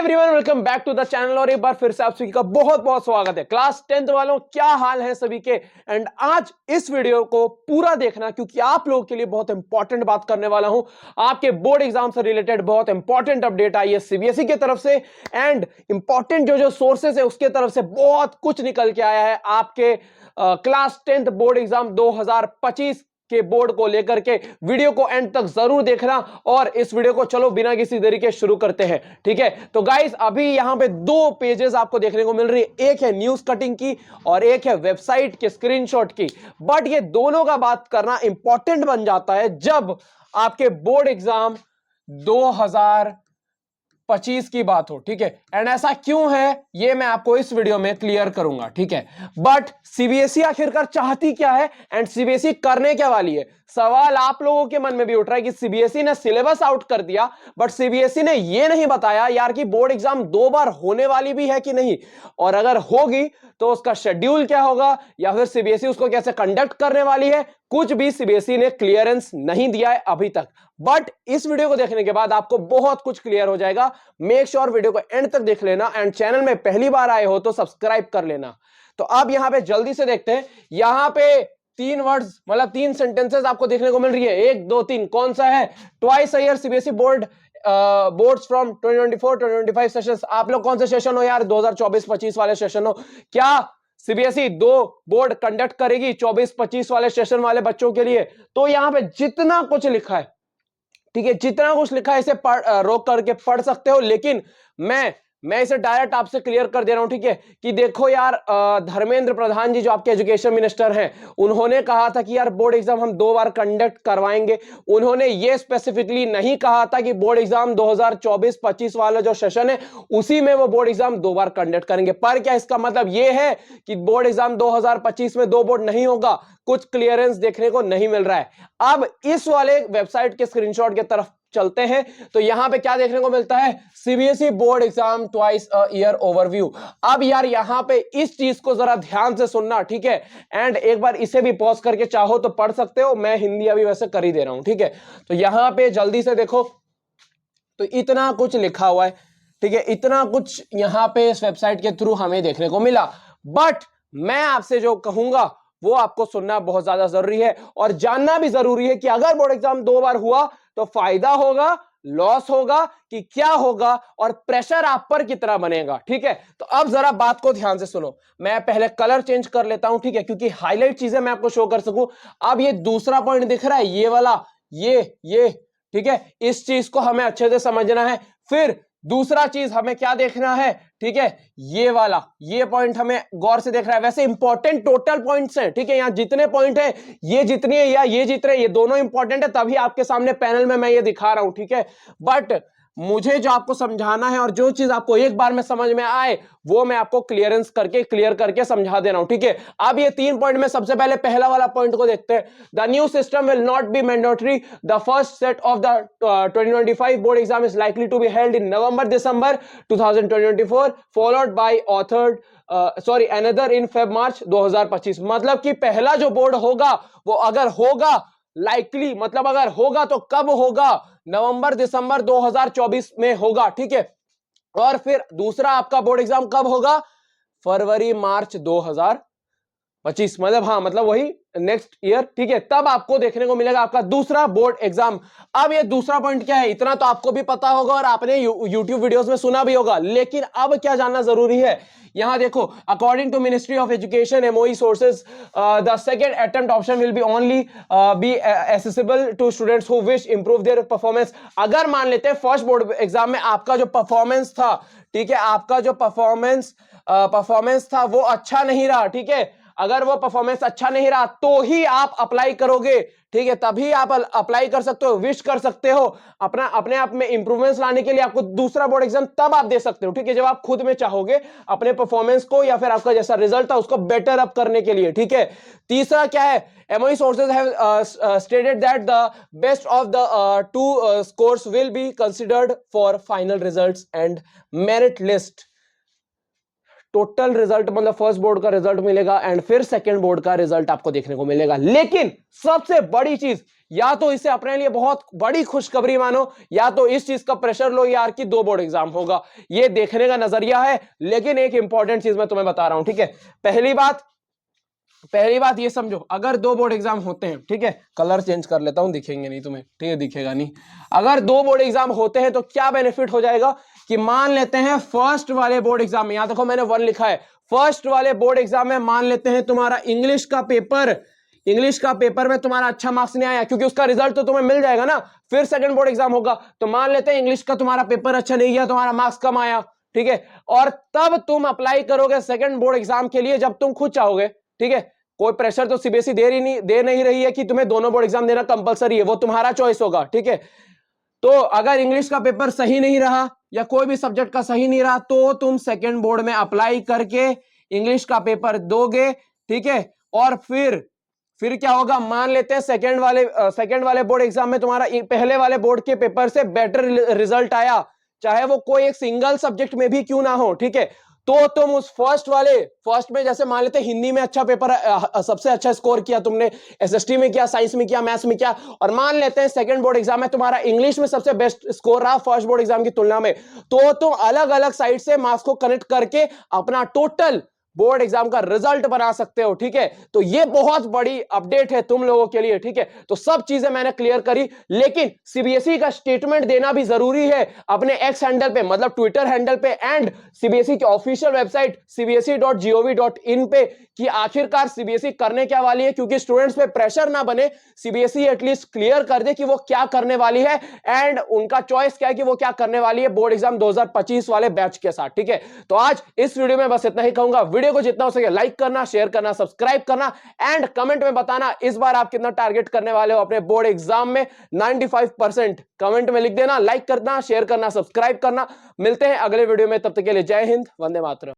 Everyone, welcome back to the channel. और एक बार फिर से आप सभी का बहुत बहुत स्वागत है। क्लास 10th वालों, क्या हाल है सभी के। एंड आज इस वीडियो को पूरा देखना, क्योंकि आप लोगों के लिए बहुत इंपॉर्टेंट बात करने वाला हूं। आपके बोर्ड एग्जाम से रिलेटेड बहुत इंपॉर्टेंट अपडेट आई है सीबीएसई की तरफ से, एंड इंपॉर्टेंट जो सोर्सेस है उसके तरफ से बहुत कुछ निकल के आया है आपके क्लास 10th बोर्ड एग्जाम 2025 के बोर्ड को लेकर के। वीडियो को एंड तक जरूर देखना, और इस वीडियो को चलो बिना किसी देरी के शुरू करते हैं। ठीक है, तो गाइस अभी यहां पे दो पेजेस आपको देखने को मिल रही है, एक है न्यूज कटिंग की और एक है वेबसाइट के स्क्रीनशॉट की। बट ये दोनों का बात करना इंपॉर्टेंट बन जाता है जब आपके बोर्ड एग्जाम 2025 की बात हो। ठीक है, एंड ऐसा क्यों है ये मैं आपको इस वीडियो में क्लियर करूंगा। ठीक है, बट सीबीएसई आखिरकार चाहती क्या है एंड सीबीएसई करने क्या वाली है। सवाल आप लोगों के मन में भी उठ रहा है कि सीबीएसई ने सिलेबस आउट कर दिया, बट सीबीएसई ने यह नहीं बताया यार कि बोर्ड एग्जाम 2 बार होने वाली भी है कि नहीं, और अगर होगी तो उसका शेड्यूल क्या होगा, या फिर सीबीएसई उसको कैसे कंडक्ट करने वाली है। कुछ भी सीबीएसई ने क्लियरेंस नहीं दिया है अभी तक। बट इस वीडियो को देखने के बाद आपको बहुत कुछ क्लियर हो जाएगा। मेक श्योर वीडियो को एंड तक देख लेना, एंड चैनल में पहली बार आए हो तो सब्सक्राइब कर लेना। तो अब यहां पे जल्दी से देखते हैं। यहां पे 3 वर्ड्स मतलब 3 सेंटेंसेस आपको देखने को मिल रही है, 1 2 3। कौन सा है? Twice a year CBSE boards from 2024-2025 sessions. आप लोग कौन से सेशन हो यार? 2024-25 वाले सेशन हो क्या? सीबीएसई 2 बोर्ड कंडक्ट करेगी 24-25 वाले सेशन वाले बच्चों के लिए। तो यहां पे जितना कुछ लिखा है, ठीक है, जितना कुछ लिखा है इसे रोक करके पढ़ सकते हो, लेकिन मैं इसे डायरेक्ट आपसे क्लियर कर दे रहा हूं। ठीक है, कि देखो यार, धर्मेंद्र प्रधान जी जो आपके एजुकेशन मिनिस्टर हैं, उन्होंने कहा था कि यार बोर्ड एग्जाम हम 2 बार कंडक्ट करवाएंगे। उन्होंने ये स्पेसिफिकली नहीं कहा था कि बोर्ड एग्जाम 2024-25 वाला जो सेशन है उसी में वो बोर्ड एग्जाम 2 बार कंडक्ट करेंगे। पर क्या इसका मतलब ये है कि बोर्ड एग्जाम 2025 में 2 बोर्ड नहीं होगा? कुछ क्लियरेंस देखने को नहीं मिल रहा है। अब इस वाले वेबसाइट के स्क्रीनशॉट की तरफ चलते हैं, तो यहां पे क्या देखने को मिलता है? CBSE board exam twice a year overview. अब यार यहां पे इस चीज को जरा ध्यान से सुनना, ठीक है, एंड एक बार इसे भी पॉज करके चाहो तो पढ़ सकते हो। मैं हिंदी अभी वैसे कर ही दे रहा हूं। ठीक है, तो यहां पे जल्दी से देखो, तो इतना कुछ लिखा हुआ है। ठीक है, इतना कुछ यहां पे इस वेबसाइट के थ्रू हमें देखने को मिला। बट मैं आपसे जो कहूंगा वो आपको सुनना बहुत ज्यादा जरूरी है, और जानना भी जरूरी है कि अगर बोर्ड एग्जाम 2 बार हुआ तो फायदा होगा, लॉस होगा कि क्या होगा, और प्रेशर आप पर कितना बनेगा। ठीक है, तो अब जरा बात को ध्यान से सुनो। मैं पहले कलर चेंज कर लेता हूं, ठीक है, क्योंकि हाईलाइट चीजें मैं आपको शो कर सकूं। अब ये दूसरा पॉइंट दिख रहा है, ये वाला, ये ठीक है, इस चीज को हमें अच्छे से समझना है। फिर दूसरा चीज हमें क्या देखना है? ठीक है, ये वाला, ये पॉइंट हमें गौर से देखना है। वैसे इंपॉर्टेंट टोटल पॉइंट्स हैं, ठीक है, यहां जितने पॉइंट है, ये जितने या ये जितने, ये दोनों इंपॉर्टेंट है, तभी आपके सामने पैनल में मैं ये दिखा रहा हूं। ठीक है, बट मुझे जो आपको समझाना है और जो चीज आपको एक बार में समझ में आए वो मैं आपको क्लियर करके समझा दे रहा हूं। ठीक है, अब ये 3 पॉइंट में सबसे पहले पहला वाला पॉइंट को देखते हैं। The new system will not be mandatory. The first set of the 2025 board exam is likely to be held in November December 2024 followed by another in Feb March 2025। मतलब कि पहला जो बोर्ड होगा वो अगर होगा लाइकली, मतलब अगर होगा तो कब होगा? नवंबर दिसंबर 2024 में होगा। ठीक है, और फिर दूसरा आपका बोर्ड एग्जाम कब होगा? फरवरी मार्च 2025, मतलब हाँ, मतलब वही नेक्स्ट ईयर। ठीक है, तब आपको देखने को मिलेगा आपका दूसरा बोर्ड एग्जाम। अब ये दूसरा पॉइंट क्या है, इतना तो आपको भी पता होगा और आपने YouTube वीडियोस में सुना भी होगा, लेकिन अब क्या जानना जरूरी है? यहां देखो, according to ministry of education MoE sources, the second attempt option will be only be accessible to students who wish improve their performance. अगर मान लेते हैं फर्स्ट बोर्ड एग्जाम में आपका जो परफॉर्मेंस था, ठीक है, आपका जो परफॉर्मेंस था वो अच्छा नहीं रहा। ठीक है, अगर वो परफॉर्मेंस अच्छा नहीं रहा तो ही आप अप्लाई करोगे। ठीक है, तभी आप अप्लाई कर सकते हो, विश कर सकते हो अपने आप में इंप्रूवमेंट्स लाने के लिए। आपको दूसरा बोर्ड एग्जाम तब आप दे सकते हो, ठीक है, जब आप खुद में चाहोगे अपने परफॉर्मेंस को या फिर आपका जैसा रिजल्ट था उसको बेटर अप करने के लिए। ठीक है, तीसरा क्या है? MOE sources have stated that the best of the two scores will be considered for final results and merit list total result मतलब फर्स्ट बोर्ड का रिजल्ट मिलेगा एंड फिर सेकंड बोर्ड का रिजल्ट आपको देखने को मिलेगा। लेकिन सबसे बड़ी चीज, या तो इसे अपने लिए बहुत बड़ी खुशखबरी मानो या तो इस चीज का प्रेशर लो यार कि 2 बोर्ड एग्जाम होगा, ये देखने का नजरिया है। लेकिन एक इंपॉर्टेंट चीज मैं तुम्हें बता रहा हूं, ठीक है। पहली बात ये समझो, अगर 2 बोर्ड एग्जाम होते हैं, ठीक है, कलर चेंज कर लेता हूं, दिखेंगे नहीं तुम्हें, ठीक है, दिखेगा नहीं। अगर 2 बोर्ड एग्जाम होते हैं तो क्या बेनिफिट हो जाएगा कि मान लेते हैं फर्स्ट वाले बोर्ड एग्जाम में, यहां देखो मैंने 1 लिखा है, फर्स्ट वाले बोर्ड एग्जाम में मान लेते हैं तुम्हारा इंग्लिश का पेपर में तुम्हारा अच्छा मार्क्स नहीं आया, क्योंकि उसका रिजल्ट तो तुम्हें मिल जाएगा ना, फिर सेकंड बोर्ड एग्जाम होगा, तो मान लेते हैं इंग्लिश का तुम्हारा पेपर अच्छा नहीं गया, तुम्हारा मार्क्स कम आया, ठीक है, और तब तुम अप्लाई करोगे सेकंड बोर्ड एग्जाम के लिए जब तुम खुद चाहोगे, ठीक है। कोई प्रेशर तो सीबीएसई दे नहीं रही है कि तुम्हें दोनों बोर्ड एग्जाम देना कंपलसरी है, वो तुम्हारा चॉइस होगा, ठीक है। तो अगर इंग्लिश का पेपर सही नहीं रहा या कोई भी सब्जेक्ट का सही नहीं रहा तो तुम सेकंड बोर्ड में अप्लाई करके इंग्लिश का पेपर दोगे, ठीक है। और फिर क्या होगा, मान लेते हैं सेकंड वाले बोर्ड एग्जाम में तुम्हारा पहले वाले बोर्ड के पेपर से बेटर रिजल्ट आया, चाहे वो कोई एक सिंगल सब्जेक्ट में भी क्यों ना हो, ठीक है। तो तुम उस फर्स्ट में जैसे मान लेते हिंदी में अच्छा पेपर, सबसे अच्छा स्कोर किया तुमने, एसएसटी में किया, साइंस में किया, मैथ्स में किया, और मान लेते हैं सेकंड बोर्ड एग्जाम में तुम्हारा इंग्लिश में सबसे बेस्ट स्कोर रहा फर्स्ट बोर्ड एग्जाम की तुलना में, तो तुम अलग अलग साइड से मार्क्स को कनेक्ट करके अपना टोटल बोर्ड एग्जाम का रिजल्ट बना सकते हो, ठीक है। तो ये बहुत बड़ी अपडेट है तुम लोगों के लिए, ठीक है। तो सब चीजें मैंने क्लियर करी, लेकिन सीबीएसई का स्टेटमेंट देना भी जरूरी है अपने एक्स हैंडल पे, मतलब ट्विटर हैंडल पे एंड सीबीएसई की ऑफिशियल वेबसाइट cbse.gov.in पे, कि आखिरकार सीबीएसई करने क्या वाली है, क्योंकि स्टूडेंट्स पे प्रेशर ना बने, सीबीएसई एटलीस्ट क्लियर कर दे कि वो क्या करने वाली है एंड उनका चॉइस क्या है कि वो क्या करने वाली है बोर्ड एग्जाम 2025 वाले बैच के साथ, ठीक है। तो आज इस वीडियो में बस इतना ही कहूंगा। वीडियो को जितना हो सके लाइक करना, शेयर करना, सब्सक्राइब करना एंड कमेंट में बताना इस बार आप कितना टारगेट करने वाले हो अपने बोर्ड एग्जाम में। 95% कमेंट में लिख देना, लाइक करना, शेयर करना, सब्सक्राइब करना। मिलते हैं अगले वीडियो में, तब तक के लिए जय हिंद, वंदे मातरम।